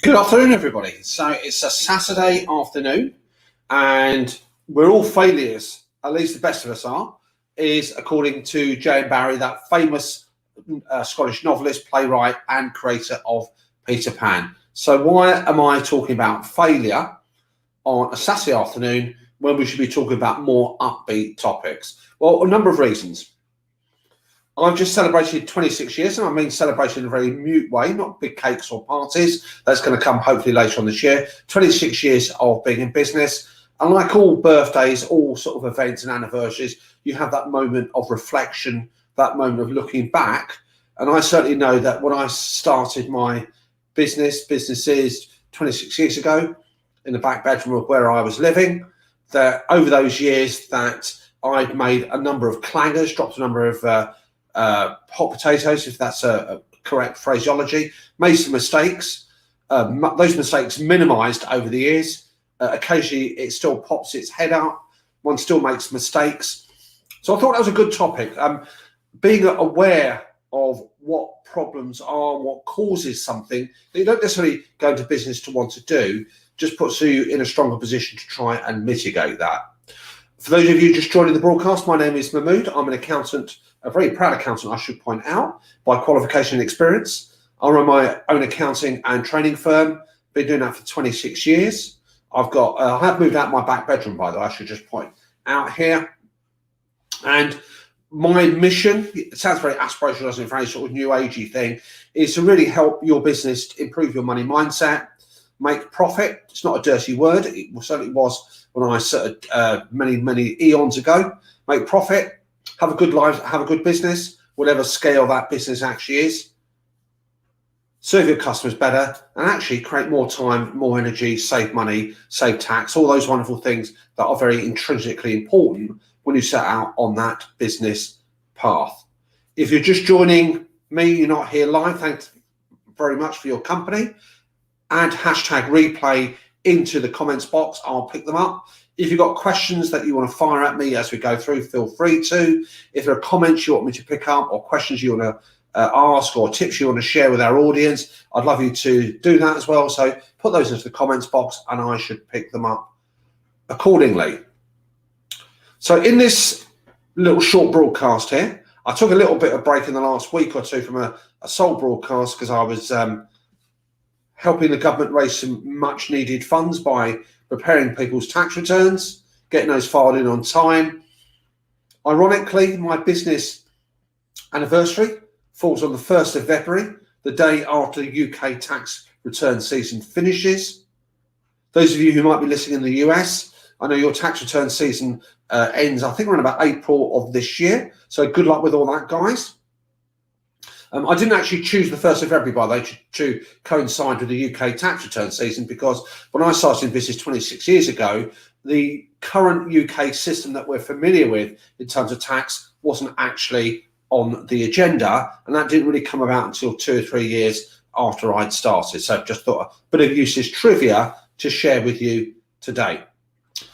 Good afternoon, everybody. So it's a Saturday afternoon and we're all failures, at least the best of us are, is according to Barrie, that famous Scottish novelist, playwright and creator of Peter Pan. So why am I talking about failure on a Saturday afternoon when we should be talking about more upbeat topics? Well, a number of reasons. I've just celebrated 26 years, and I mean celebrated in a very mute way, not big cakes or parties. That's going to come hopefully later on this year. 26 years of being in business. And like all birthdays, all sort of events and anniversaries, you have that moment of reflection, that moment of looking back. And I certainly know that when I started my businesses 26 years ago in the back bedroom of where I was living, that over those years that I'd made a number of clangers, dropped a number of hot potatoes, if that's a correct phraseology, made some mistakes. Those mistakes minimized over the years. Occasionally it still pops its head up. One still makes mistakes. So I thought that was a good topic. Being aware of what problems are, what causes something that you don't necessarily go into business to want to do, just puts you in a stronger position to try and mitigate that. For those of you just joining the broadcast, my name is Mahmood. I'm an accountant, a very proud accountant, I should point out, by qualification and experience. I run my own accounting and training firm. Been doing that for 26 years. I have moved out my back bedroom, by the way, I should just point out here. And my mission, it sounds very aspirational, doesn't it, very sort of new agey thing, is to really help your business improve your money mindset, make profit. It's not a dirty word. It certainly was when I started many eons ago. Make profit, have a good life, have a good business, whatever scale that business actually is. Serve your customers better and actually create more time, more energy, save money, save tax, all those wonderful things that are very intrinsically important when you set out on that business path. If you're just joining me, you're not here live, thanks very much for your company. Add hashtag replay into the comments box. I'll pick them up. If you've got questions that you want to fire at me as we go through, feel free to. If there are comments you want me to pick up or questions you want to ask or tips you want to share with our audience, I'd love you to do that as well. So put those into the comments box and I should pick them up accordingly. So in this little short broadcast here, I took a little bit of break in the last week or two from a sole broadcast because I was helping the government raise some much needed funds by preparing people's tax returns, getting those filed in on time. Ironically, my business anniversary falls on the 1st of February, the day after the UK tax return season finishes. Those of you who might be listening in the US, I know your tax return season ends, I think, around about April of this year. So good luck with all that, guys. I didn't actually choose the 1st of February, by the way, to coincide with the UK tax return season, because when I started in business 26 years ago, the current UK system that we're familiar with in terms of tax wasn't actually on the agenda, and that didn't really come about until 2 or 3 years after I'd started. So just thought a bit of useless trivia to share with you today. I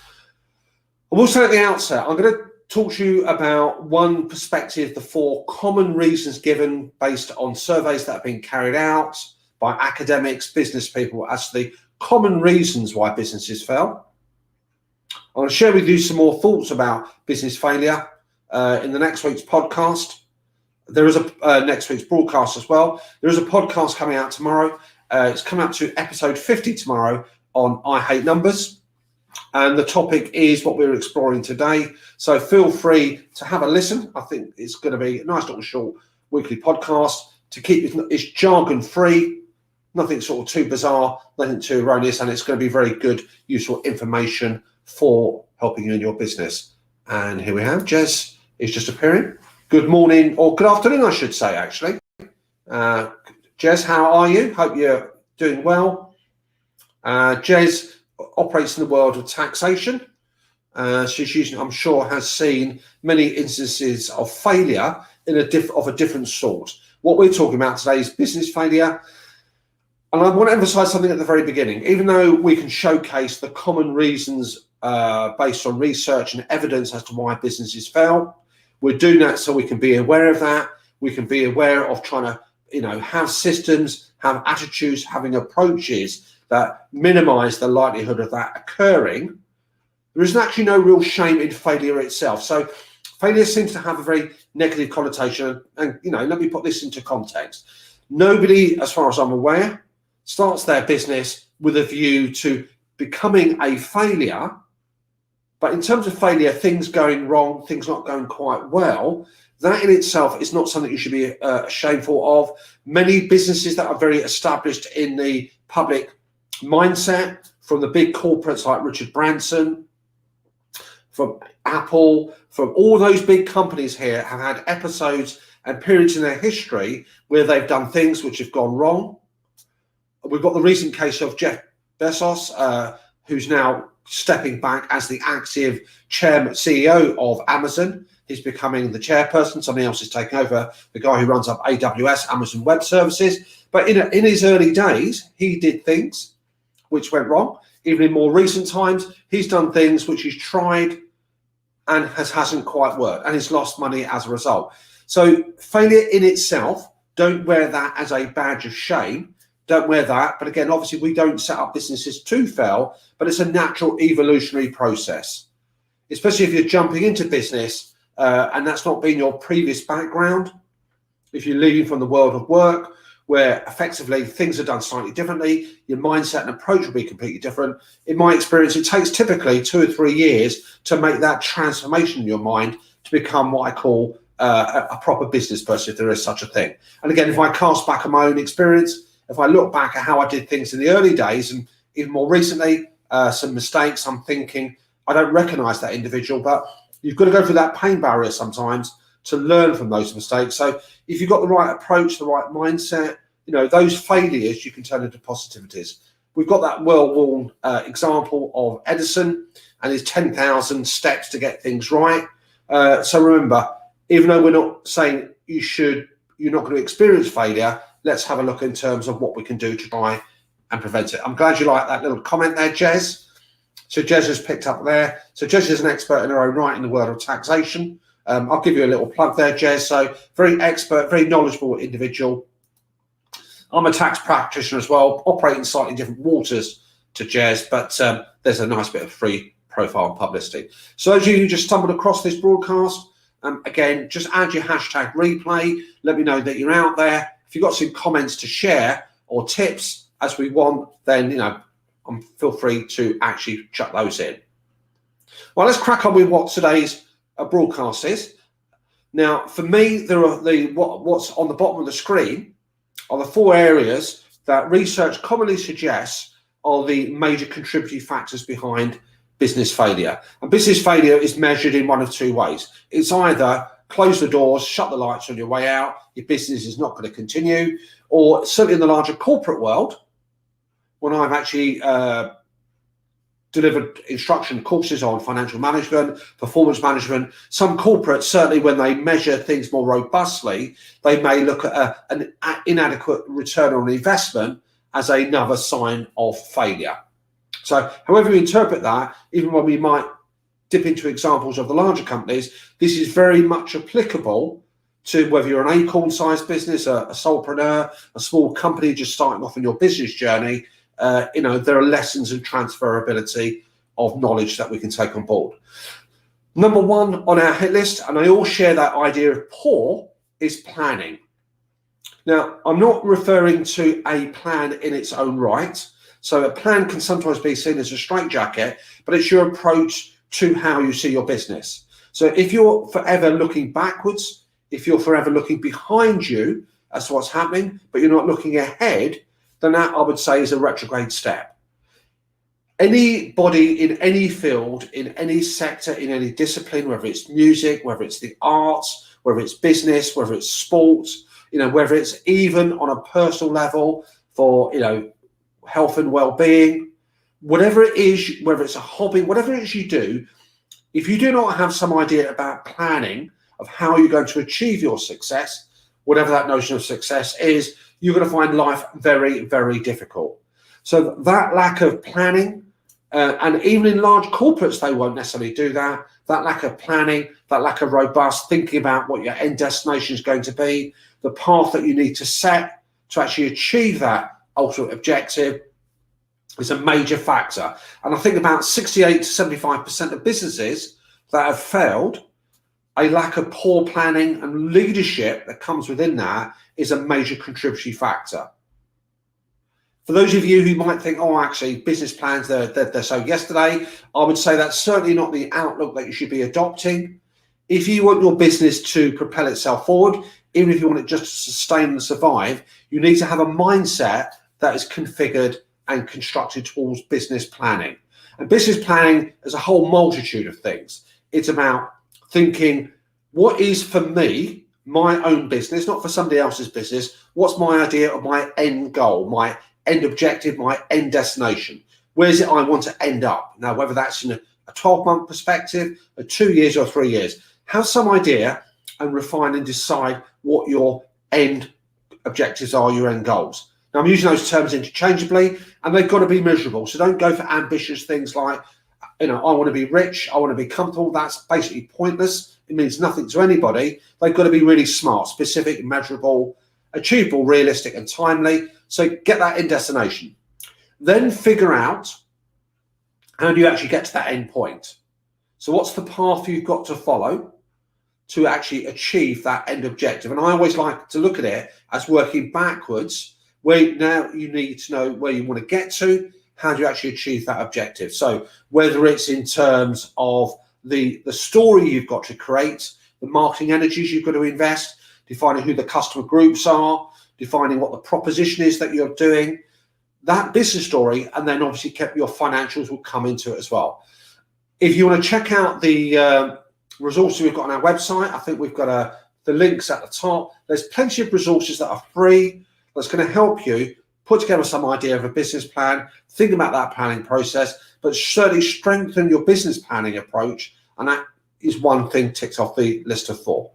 will say at the outset, I'm going to talk to you about one perspective, the 4 common reasons given based on surveys that have been carried out by academics, business people, as to the common reasons why businesses fail. I'm going to share with you some more thoughts about business failure in the next week's podcast. There is a next week's broadcast as well. There is a podcast coming out tomorrow. It's coming up to episode 50 tomorrow on I Hate Numbers. And the topic is what we're exploring today. So feel free to have a listen. I think it's going to be a nice little short weekly podcast to keep it's jargon free, nothing sort of too bizarre, nothing too erroneous, and it's going to be very good, useful information for helping you in your business. And here we have Jez is just appearing. Good morning, or good afternoon, I should say, actually. Jez, how are you? Hope you're doing well. Jez operates in the world of taxation. She's usually, I'm sure, has seen many instances of failure of a different sort. What we're talking about today is business failure. And I want to emphasize something at the very beginning. Even though we can showcase the common reasons based on research and evidence as to why businesses fail, we're doing that so we can be aware of that. We can be aware of trying to have systems, have attitudes, having approaches that minimize the likelihood of that occurring, there is actually no real shame in failure itself. So failure seems to have a very negative connotation. And, let me put this into context. Nobody, as far as I'm aware, starts their business with a view to becoming a failure. But in terms of failure, things going wrong, things not going quite well, that in itself is not something you should be shameful of. Many businesses that are very established in the public mindset, from the big corporates like Richard Branson, from Apple, from all those big companies here, have had episodes and periods in their history where they've done things which have gone wrong. We've got the recent case of Jeff Bezos, who's now stepping back as the active chairman, CEO of Amazon. He's becoming the chairperson. Somebody else is taking over, the guy who runs up AWS, Amazon Web Services. But in his early days, he did things which went wrong. Even in more recent times, he's done things which he's tried and hasn't quite worked, and he's lost money as a result. So failure in itself, don't wear that as a badge of shame. Don't wear that. But again, obviously, we don't set up businesses to fail, but it's a natural evolutionary process, especially if you're jumping into business and that's not been your previous background. If you're leaving from the world of work, where effectively things are done slightly differently, your mindset and approach will be completely different. In my experience, it takes typically 2 or 3 years to make that transformation in your mind to become what I call a proper business person, if there is such a thing. And again, if I cast back on my own experience, if I look back at how I did things in the early days and even more recently, some mistakes, I'm thinking, I don't recognize that individual, but you've got to go through that pain barrier sometimes to learn from those mistakes. So if you've got the right approach, the right mindset, those failures you can turn into positivities. We've got that well-worn example of Edison and his 10,000 steps to get things right. So remember, even though we're not saying you're not going to experience failure, let's have a look in terms of what we can do to try and prevent it. I'm glad you like that little comment there, Jez. So Jez has picked up there. So Jez is an expert in her own right in the world of taxation. I'll give you a little plug there, Jez. So very expert, very knowledgeable individual. I'm a tax practitioner as well, operating slightly different waters to Jez, but there's a nice bit of free profile and publicity. So those of you who just stumbled across this broadcast, again, just add your hashtag replay. Let me know that you're out there. If you've got some comments to share or tips as we want, then, feel free to actually chuck those in. Well, let's crack on with what today's broadcast is. Now, for me, there are what's on the bottom of the screen are the 4 areas that research commonly suggests are the major contributing factors behind business failure. And business failure is measured in one of 2 ways. It's either close the doors, shut the lights on your way out, your business is not going to continue, or certainly in the larger corporate world, when I've actually delivered instruction courses on financial management, performance management. Some corporates, certainly when they measure things more robustly, they may look at an inadequate return on investment as another sign of failure. So however you interpret that, even when we might dip into examples of the larger companies, this is very much applicable to whether you're an acorn-sized business, a solopreneur, a small company just starting off in your business journey. There are lessons and transferability of knowledge that we can take on board. Number 1 on our hit list, and I all share that idea of poor, is planning. Now, I'm not referring to a plan in its own right. So a plan can sometimes be seen as a straitjacket, but it's your approach to how you see your business. So if you're forever looking backwards, if you're forever looking behind you as to what's happening, but you're not looking ahead, then that I would say is a retrograde step. Anybody in any field, in any sector, in any discipline, whether it's music, whether it's the arts, whether it's business, whether it's sports, whether it's even on a personal level for, health and well-being, whatever it is, whether it's a hobby, whatever it is you do, if you do not have some idea about planning of how you're going to achieve your success, whatever that notion of success is, you're going to find life very, very difficult. So that lack of planning And even in large corporates, they won't necessarily do that. That lack of planning, that lack of robust thinking about what your end destination is going to be, the path that you need to set to actually achieve that ultimate objective is a major factor. And I think about 68 to 75% of businesses that have failed, a lack of poor planning and leadership that comes within that is a major contributory factor. For those of you who might think, oh, actually, business plans, they're so yesterday, I would say that's certainly not the outlook that you should be adopting. If you want your business to propel itself forward, even if you want it just to sustain and survive, you need to have a mindset that is configured and constructed towards business planning. And business planning is a whole multitude of things. It's about thinking, what is for me, my own business, not for somebody else's business, what's my idea of my end goal, my end objective, my end destination? Where is it I want to end up? Now, whether that's in a 12-month perspective, 2 years or 3 years, have some idea and refine and decide what your end objectives are, your end goals. Now, I'm using those terms interchangeably, and they've got to be measurable. So don't go for ambitious things like, I want to be rich, I want to be comfortable. That's basically pointless. It means nothing to anybody. They've got to be really smart, specific, measurable, achievable, realistic, and timely. So get that end destination. Then figure out, how do you actually get to that end point? So what's the path you've got to follow to actually achieve that end objective? And I always like to look at it as working backwards, where now you need to know where you want to get to. How do you actually achieve that objective? So whether it's in terms of the story you've got to create, the marketing energies you've got to invest, defining who the customer groups are, defining what the proposition is that you're doing, that business story, and then obviously your financials will come into it as well. If you want to check out the resources we've got on our website, I think we've got the links at the top. There's plenty of resources that are free that's going to help you put together some idea of a business plan, think about that planning process, but certainly strengthen your business planning approach. And that is one thing ticked off the list of 4.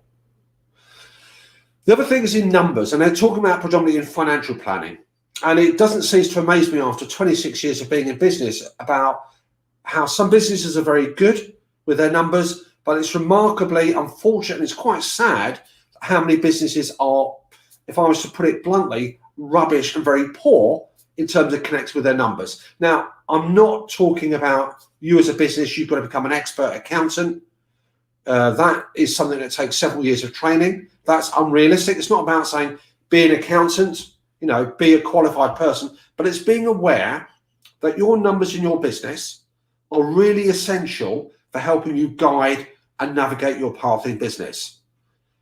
The other thing is in numbers, and they're talking about predominantly in financial planning. And it doesn't cease to amaze me after 26 years of being in business about how some businesses are very good with their numbers, but it's remarkably unfortunate and it's quite sad how many businesses are, if I was to put it bluntly, rubbish and very poor in terms of connecting with their numbers. Now, I'm not talking about you as a business, you've got to become an expert accountant. That is something that takes several years of training. That's unrealistic. It's not about saying be an accountant, be a qualified person, but it's being aware that your numbers in your business are really essential for helping you guide and navigate your path in business.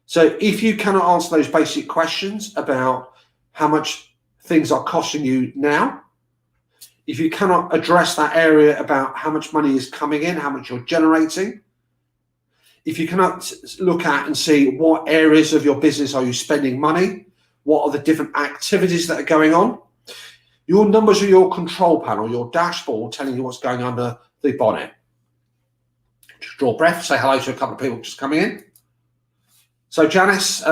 So if you cannot answer those basic questions about how much things are costing you now, if you cannot address that area about how much money is coming in, how much you're generating, if you cannot look at and see what areas of your business are you spending money, what are the different activities that are going on, your numbers are your control panel, your dashboard telling you what's going under the bonnet. Just draw breath, say hello to a couple of people just coming in. So Janice,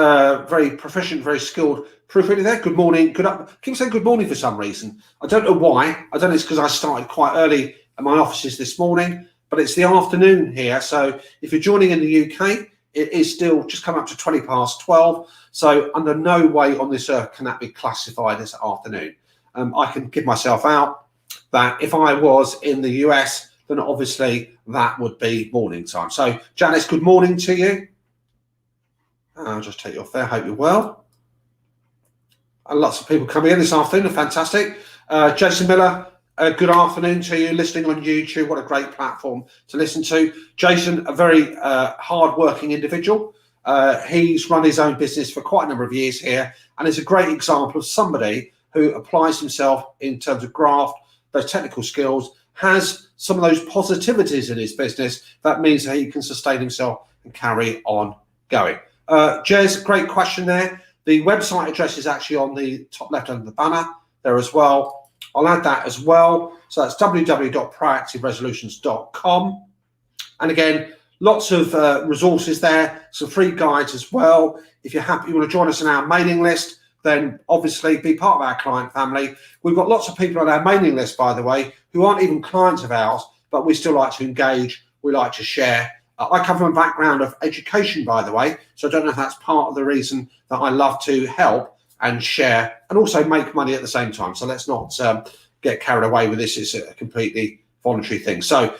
very proficient, very skilled proofreader there. Good morning. Good up. Keep saying good morning for some reason. I don't know why. I don't know. It's because I started quite early at my offices this morning, but it's the afternoon here. So if you're joining in the UK, it is still just come up to 20 past 12. So under no way on this earth can that be classified as afternoon. I can give myself out that if I was in the US, then obviously that would be morning time. So Janice, good morning to you. I'll just take you off there. Hope you're well. And lots of people coming in this afternoon. Fantastic. Jason Miller, good afternoon to you listening on YouTube. What a great platform to listen to. Jason, a very hard-working individual. He's run his own business for quite a number of years here and is a great example of somebody who applies himself in terms of graft, those technical skills, has some of those positivities in his business. That means that he can sustain himself and carry on going. Jez, great question there. The website address is actually on the top left hand of the banner there as well. I'll add that as well. So that's www.proactiveresolutions.com. And again, lots of resources there, some free guides as well. If you're happy, you want to join us on our mailing list, then obviously be part of our client family. We've got lots of people on our mailing list, by the way, who aren't even clients of ours, but we still like to engage. We like to share. I come from a background of education, by the way, so I don't know if that's part of the reason that I love to help and share and also make money at the same time. So let's not get carried away with this. It's a completely voluntary thing. So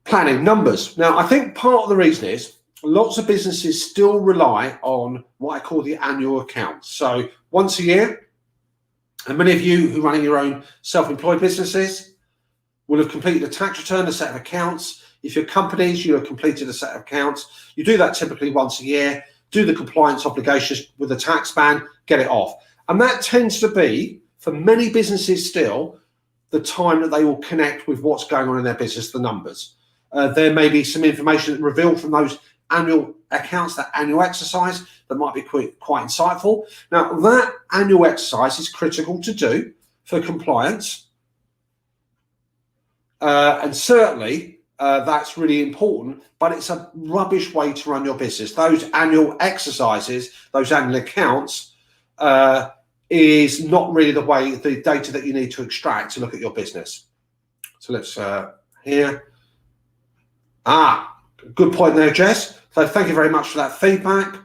planning, numbers. Now, I think part of the reason is lots of businesses still rely on what I call the annual accounts. So once a year, and many of you who are running your own self-employed businesses will have completed a tax return, a set of accounts. If you're companies, you'll have completed a set of accounts. You do that typically once a year, do the compliance obligations with the tax man, get it off. And that tends to be, for many businesses still, the time that they will connect with what's going on in their business, the numbers. There may be some information revealed from those annual accounts, that annual exercise, that might be quite insightful. Now, that annual exercise is critical to do for compliance. And certainly, that's really important, but it's a rubbish way to run your business. Those annual exercises, those annual accounts, is not really the way, the data that you need to extract to look at your business. So let's here. Good point there, Jess. So thank you very much for that feedback.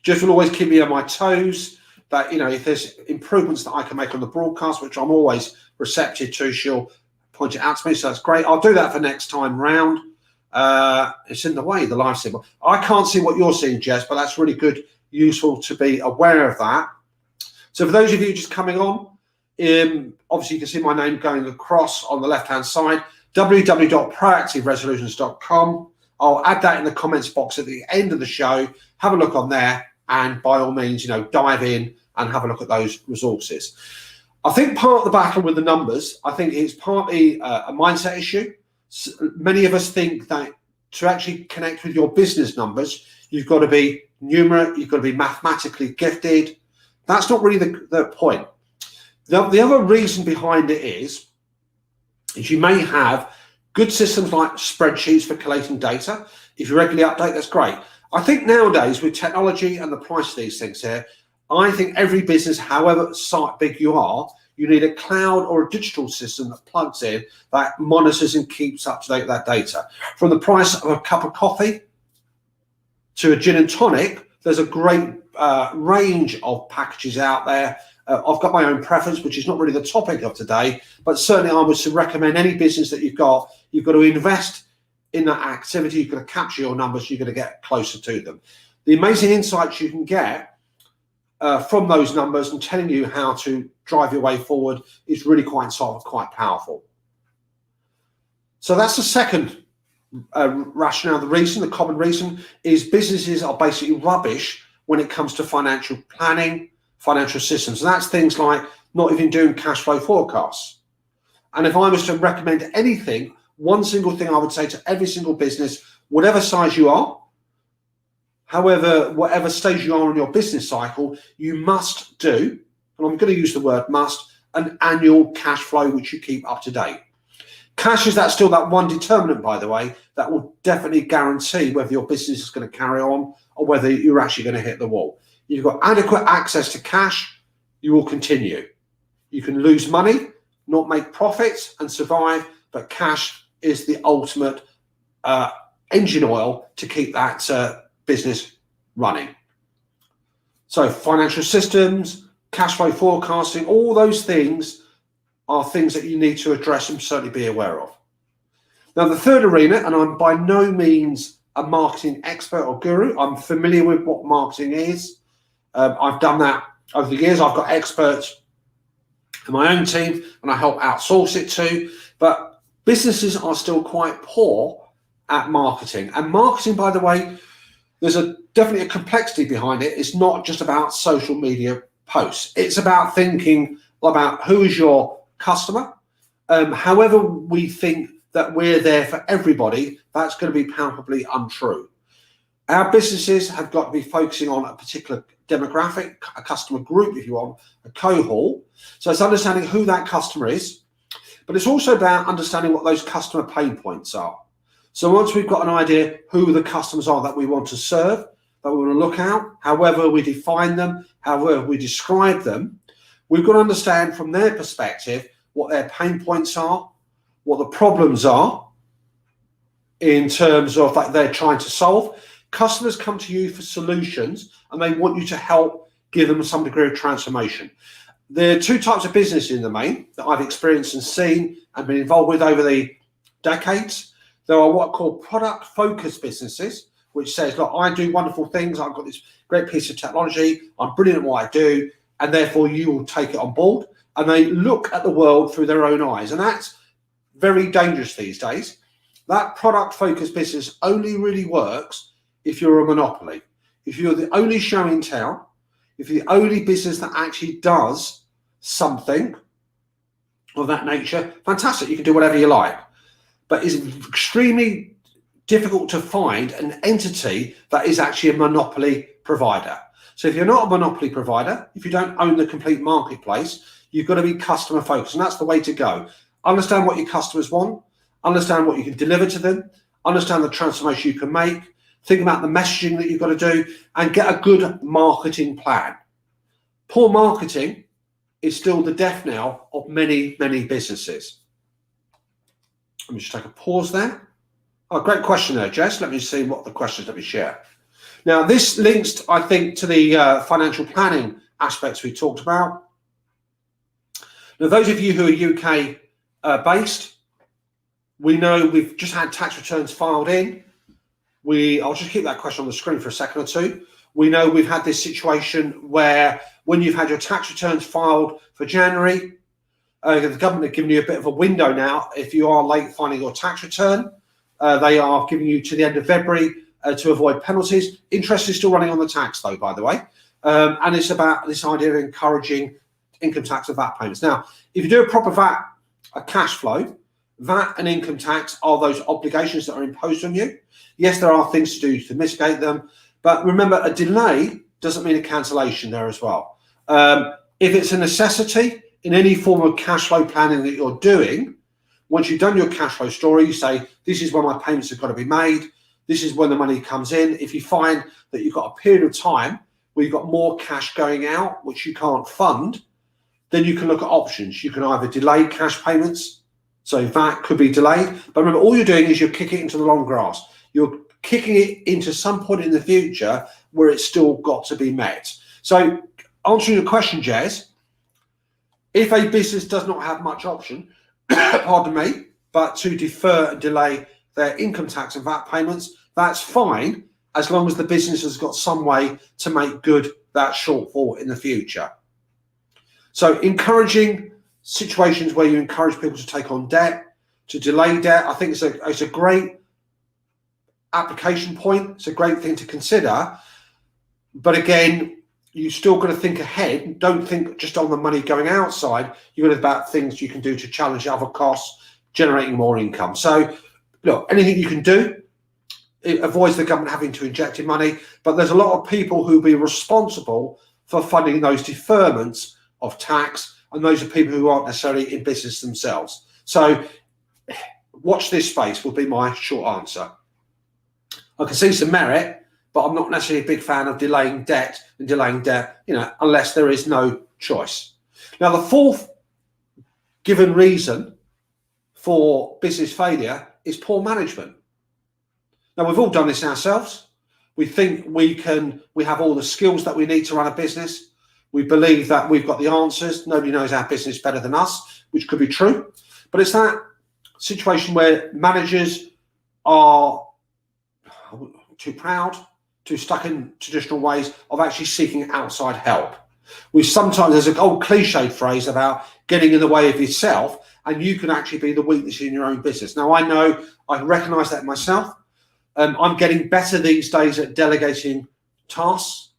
Jess will always keep me on my toes. That, you know, if there's improvements that I can make on the broadcast, which I'm always receptive to, she'll point it out to me. So that's great. I'll do that for next time round. It's in the way, the live symbol. I can't see what you're seeing, Jess, but that's really good, useful to be aware of that. So for those of you just coming on, obviously you can see my name going across on the left-hand side, www.proactiveresolutions.com. I'll add that in the comments box at the end of the show. Have a look on there, and by all means, you know, dive in and have a look at those resources. I think part of the battle with the numbers, I think it's partly a mindset issue. Many of us think that to actually connect with your business numbers, you've got to be numerate, you've got to be mathematically gifted. That's not really the point. The other reason behind it is you may have good systems like spreadsheets for collating data. If you regularly update, that's great. I think nowadays with technology and the price of these things here, I think every business, however big you are, you need a cloud or a digital system that plugs in, that monitors and keeps up to date with that data. From the price of a cup of coffee to a gin and tonic, there's a great range of packages out there. I've got my own preference, which is not really the topic of today, but certainly I would recommend any business that you've got to invest in that activity. You've got to capture your numbers. You've got to get closer to them. The amazing insights you can get from those numbers and telling you how to drive your way forward is really quite powerful. So that's the second rationale. The common reason is businesses are basically rubbish when it comes to financial planning, financial systems. And that's things like not even doing cash flow forecasts. And if I was to recommend anything, one single thing I would say to every single business, whatever size you are, however, whatever stage you are in your business cycle, you must do, and I'm going to use the word must, an annual cash flow which you keep up to date. Cash is still that one determinant, by the way, that will definitely guarantee whether your business is going to carry on or whether you're actually going to hit the wall. You've got adequate access to cash, you will continue. You can lose money, not make profits and survive, but cash is the ultimate engine oil to keep that business running. So financial systems, cash flow forecasting, all those things are things that you need to address and certainly be aware of. Now, the third arena, and I'm by no means a marketing expert or guru, I'm familiar with what marketing is. I've done that over the years. I've got experts in my own team and I help outsource it too. But businesses are still quite poor at marketing. And marketing, by the way, there's definitely a complexity behind it. It's not just about social media posts. It's about thinking about who is your customer. However we think that we're there for everybody, that's going to be palpably untrue. Our businesses have got to be focusing on a particular demographic, a customer group, if you want, a cohort. So it's understanding who that customer is, but it's also about understanding what those customer pain points are. So once we've got an idea who the customers are that we want to serve, that we want to look at, however we define them, however we describe them, we've got to understand from their perspective what their pain points are, what the problems are in terms of that they're trying to solve. Customers come to you for solutions and they want you to help give them some degree of transformation. There are two types of business in the main that I've experienced and seen and been involved with over the decades. There are what are called product-focused businesses, which says, look, I do wonderful things. I've got this great piece of technology. I'm brilliant at what I do. And therefore, you will take it on board. And they look at the world through their own eyes. And that's very dangerous these days. That product-focused business only really works if you're a monopoly. If you're the only show in town, if you're the only business that actually does something of that nature, fantastic, you can do whatever you like. But it's extremely difficult to find an entity that is actually a monopoly provider. So if you're not a monopoly provider, if you don't own the complete marketplace, you've got to be customer focused, and that's the way to go. Understand what your customers want, understand what you can deliver to them, understand the transformation you can make, think about the messaging that you've got to do, and get a good marketing plan. Poor marketing is still the death knell of many, many businesses. Let me just take a pause there. Oh, great question there, Jess. Let me see what the questions let me share. Now, this links, I think, to the financial planning aspects we talked about. Now, those of you who are UK based, we know we've just had tax returns filed in. I'll just keep that question on the screen for a second or two. We know we've had this situation where when you've had your tax returns filed for January, the government are giving you a bit of a window now. If you are late filing your tax return, they are giving you to the end of February to avoid penalties. Interest is still running on the tax, though, by the way. And it's about this idea of encouraging income tax and VAT payments. Now, if you do a proper VAT, a cash flow, VAT and income tax are those obligations that are imposed on you. Yes, there are things to do to mitigate them, but remember, a delay doesn't mean a cancellation there as well. If it's a necessity in any form of cash flow planning that you're doing, once you've done your cash flow story, you say, this is when my payments have got to be made. This is when the money comes in. If you find that you've got a period of time where you've got more cash going out, which you can't fund, then you can look at options. You can either delay cash payments, so that could be delayed. But remember, all you're doing is you're kicking it into the long grass. You're kicking it into some point in the future where it's still got to be met. So answering your question, Jez, if a business does not have much option, pardon me, but to defer and delay their income tax and VAT payments, that's fine, as long as the business has got some way to make good that shortfall in the future. So encouraging situations where you encourage people to take on debt, to delay debt, I think it's a great application point. It's a great thing to consider. But again, you still got to think ahead. Don't think just on the money going outside. You've got to think about things you can do to challenge other costs, generating more income. So look, anything you can do, it avoids the government having to inject in money. But there's a lot of people who will be responsible for funding those deferments of tax, and those are people who aren't necessarily in business themselves. So watch this space would be my short answer. I can see some merit, but I'm not necessarily a big fan of delaying debt, unless there is no choice. Now, the fourth given reason for business failure is poor management. Now, we've all done this ourselves. We think we have all the skills that we need to run a business. We believe that we've got the answers. Nobody knows our business better than us, which could be true. But it's that situation where managers are too proud, too stuck in traditional ways of actually seeking outside help. There's an old cliched phrase about getting in the way of yourself, and you can actually be the weakness in your own business. Now, I recognise that myself. I'm getting better these days at delegating tasks.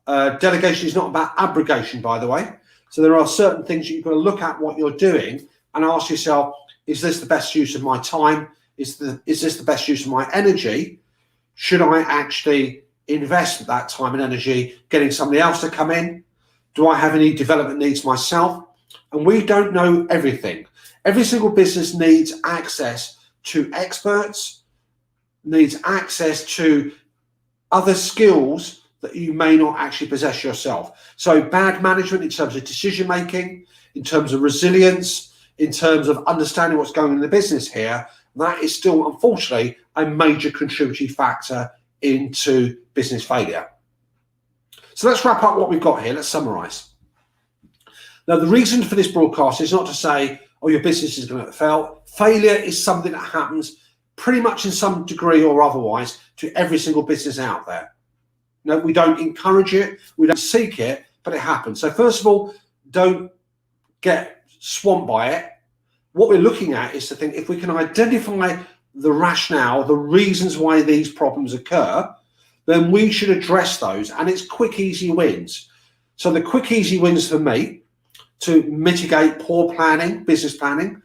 Delegation is not about abrogation, by the way. So there are certain things you've got to look at what you're doing and ask yourself, is this the best use of my time? Is this the best use of my energy? Should I actually invest that time and energy getting somebody else to come in? Do I have any development needs myself? And we don't know everything. Every single business needs access to experts, needs access to other skills that you may not actually possess yourself. So bad management in terms of decision making, in terms of resilience, in terms of understanding what's going on in the business here, that is still, unfortunately, a major contributing factor into business failure. So let's wrap up what we've got here. Let's summarize. Now, the reason for this broadcast is not to say, oh, your business is going to fail. Failure is something that happens pretty much in some degree or otherwise to every single business out there. No, we don't encourage it, we don't seek it, but it happens. So first of all, don't get swamped by it. What we're looking at is to think, if we can identify the rationale, the reasons why these problems occur, then we should address those. And it's quick, easy wins. So the quick, easy wins for me to mitigate poor planning, business planning,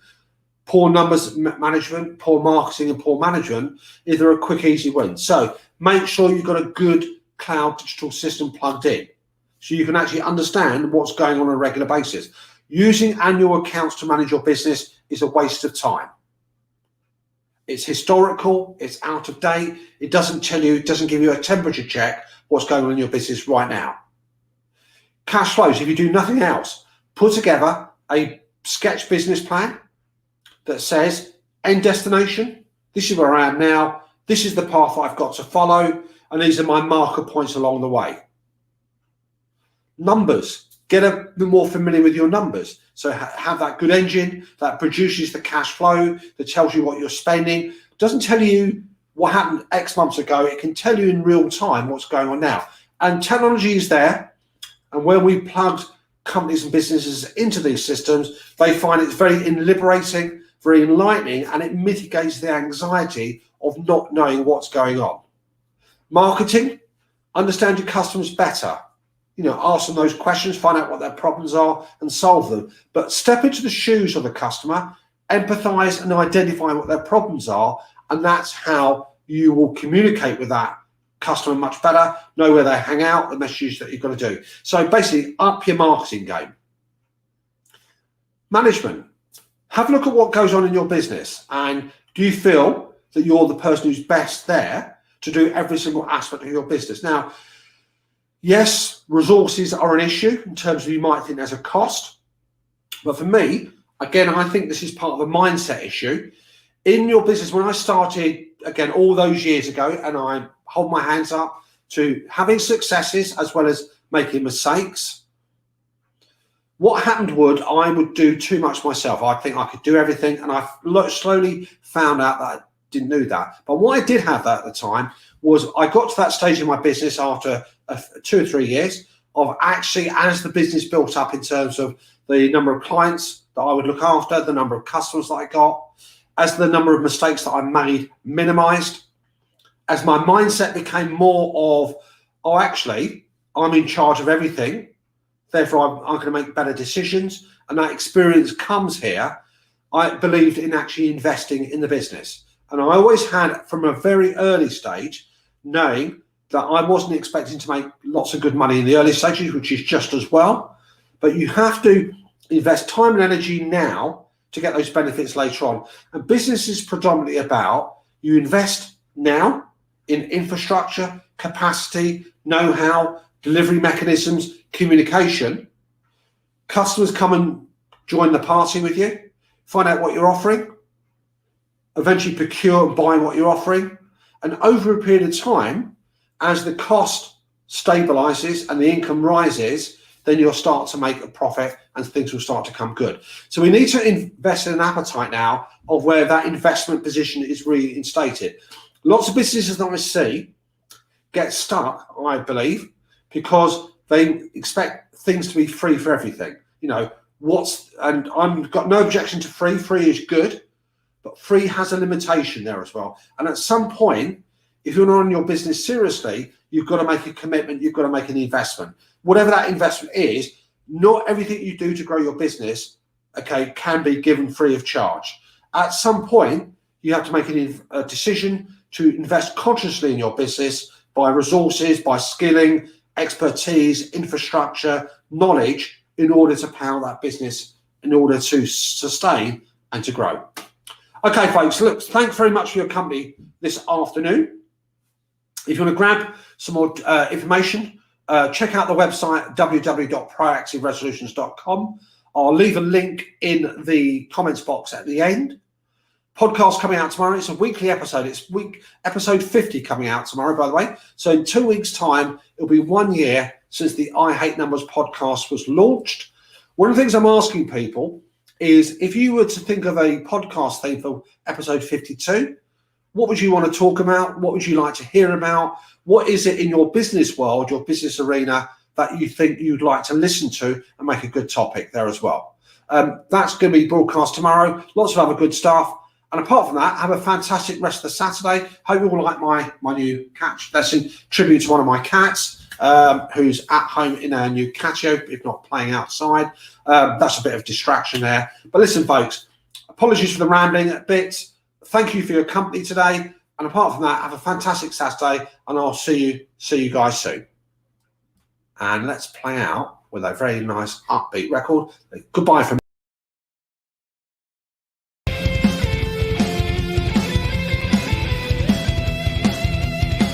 poor numbers management, poor marketing and poor management, is there a quick, easy win. So make sure you've got a good cloud digital system plugged in so you can actually understand what's going on a regular basis. Using annual accounts to manage your business is a waste of time. It's historical, it's out of date, it doesn't give you a temperature check what's going on in your business right now. Cash flows, if you do nothing else, put together a sketch business plan that says end destination, this is where I am now, this is the path I've got to follow, and these are my marker points along the way. Numbers, get a bit more familiar with your numbers. So have that good engine that produces the cash flow, that tells you what you're spending. It doesn't tell you what happened X months ago. It can tell you in real time what's going on now. And technology is there. And when we plugged companies and businesses into these systems, they find it's very liberating, very enlightening, and it mitigates the anxiety of not knowing what's going on. Marketing, understand your customers better. Ask them those questions, find out what their problems are and solve them. But step into the shoes of the customer, empathize and identify what their problems are. And that's how you will communicate with that customer much better, know where they hang out, the messages that you've got to do. So basically, up your marketing game. Management, have a look at what goes on in your business. And do you feel that you're the person who's best there to do every single aspect of your business? Now, yes, resources are an issue in terms of you might think there's a cost. But for me, again, I think this is part of a mindset issue. In your business, when I started, again, all those years ago, and I hold my hands up to having successes as well as making mistakes, what happened I would do too much myself. I think I could do everything, and I slowly found out that I didn't do that. But what I did have that at the time was I got to that stage in my business after 2 or 3 years of actually, as the business built up in terms of the number of clients that I would look after, the number of customers that I got, as the number of mistakes that I made minimized, as my mindset became more of, oh, actually, I'm in charge of everything, therefore I'm going to make better decisions, and that experience comes here, I believed in actually investing in the business. And I always had, from a very early stage, knowing that I wasn't expecting to make lots of good money in the early stages, which is just as well. But you have to invest time and energy now to get those benefits later on. And business is predominantly about you invest now in infrastructure, capacity, know-how, delivery mechanisms, communication. Customers come and join the party with you, find out what you're offering, eventually procure and buy what you're offering. And over a period of time, as the cost stabilizes and the income rises, then you'll start to make a profit and things will start to come good. So we need to invest in an appetite now of where that investment position is reinstated. Lots of businesses that I see get stuck, I believe, because they expect things to be free for everything. And I've got no objection to free. Free is good, but free has a limitation there as well. And at some point, if you're not on your business seriously, you've got to make a commitment, you've got to make an investment. Whatever that investment is, not everything you do to grow your business, can be given free of charge. At some point, you have to make a decision to invest consciously in your business by resources, by skilling, expertise, infrastructure, knowledge, in order to power that business, in order to sustain and to grow. Okay, folks, look, thanks very much for your company this afternoon. If you want to grab some more information, check out the website www.proactiveresolutions.com. I'll leave a link in the comments box at the end. Podcast coming out tomorrow. It's a weekly episode. It's episode 50 coming out tomorrow, by the way. So in 2 weeks' time, it'll be 1 year since the I Hate Numbers podcast was launched. One of the things I'm asking people is, if you were to think of a podcast theme for episode 52, what would you want to talk about? What would you like to hear about? What is it in your business world, your business arena, that you think you'd like to listen to and make a good topic there as well? That's going to be broadcast tomorrow. Lots of other good stuff. And apart from that, have a fantastic rest of the Saturday. Hope you all like my new cat lesson, tribute to one of my cats, who's at home in our new catio, if not playing outside. That's a bit of distraction there. But listen, folks, apologies for the rambling a bit. Thank you for your company today. And apart from that, have a fantastic Saturday, and I'll see you guys soon. And let's play out with a very nice upbeat record. Goodbye from